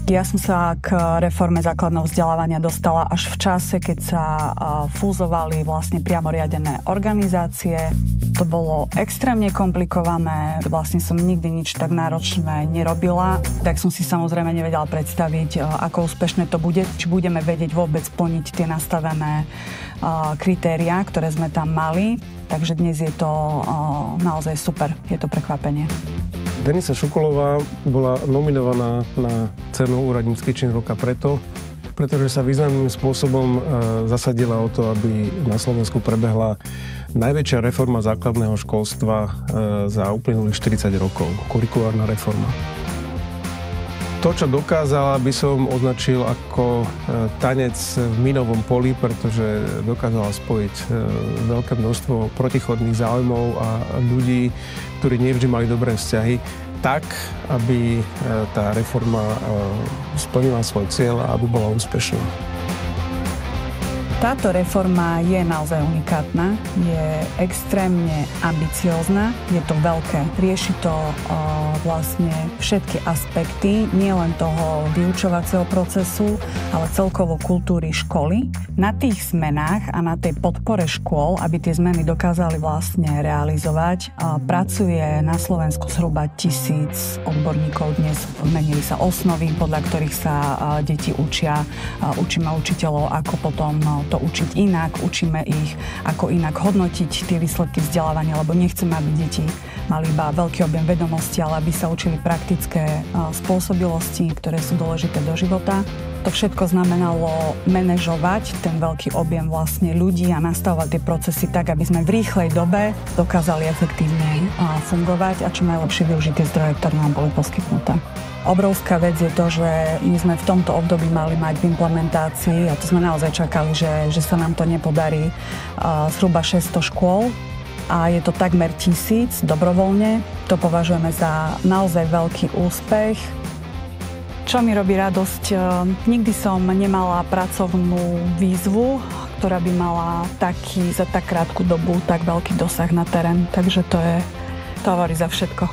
Ja som sa k reforme základného vzdelávania dostala až v čase, keď sa fúzovali vlastne priamo riadené organizácie. To bolo extrémne komplikované, vlastne som nikdy nič tak náročné nerobila. Tak som si samozrejme nevedela predstaviť, ako úspešné to bude, či budeme vedieť vôbec plniť tie nastavené kritériá, ktoré sme tam mali. Takže dnes je to naozaj super, je to prekvapenie. Denisa Šukolová bola nominovaná na cenu Úradnícky čin roka pretože sa významným spôsobom zasadila o to, aby na Slovensku prebehla najväčšia reforma základného školstva za uplynulých 40 rokov. Kurikulárna reforma. To, čo dokázala, by som označil ako tanec v minovom poli, pretože dokázala spojiť veľké množstvo protichodných záujmov a ľudí, ktorí nevždy mali dobré vzťahy, tak, aby tá reforma splnila svoj cieľ a aby bola úspešná. Táto reforma je naozaj unikátna, je extrémne ambiciózna, je to veľké. Rieši to vlastne všetky aspekty, nielen toho vyučovacieho procesu, ale celkovo kultúry školy. Na tých zmenách a na tej podpore škôl, aby tie zmeny dokázali vlastne realizovať, pracuje na Slovensku zhruba 1000 odborníkov. Dnes menili sa osnovy, podľa ktorých sa deti učia. Učíme učiteľov, ako potom to učiť inak, učíme ich, ako inak hodnotiť tie výsledky vzdelávania, lebo nechceme, aby deti mali iba veľký objem vedomostí, ale aby sa učili praktické spôsobilosti, ktoré sú dôležité do života. To všetko znamenalo manažovať ten veľký objem vlastne ľudí a nastavovať tie procesy tak, aby sme v rýchlej dobe dokázali efektívne fungovať a čo najlepšie využiť tie zdroje, ktoré nám boli poskytnuté. Obrovská vec je to, že my sme v tomto období mali mať v implementácii, a to sme naozaj čakali, že sa nám to nepodarí, zhruba 600 škôl a je to takmer 1000 dobrovoľne. To považujeme za naozaj veľký úspech. Čo mi robí radosť? Nikdy som nemala pracovnú výzvu, ktorá by mala za tak krátku dobu tak veľký dosah na terén, takže to hovorí za všetko.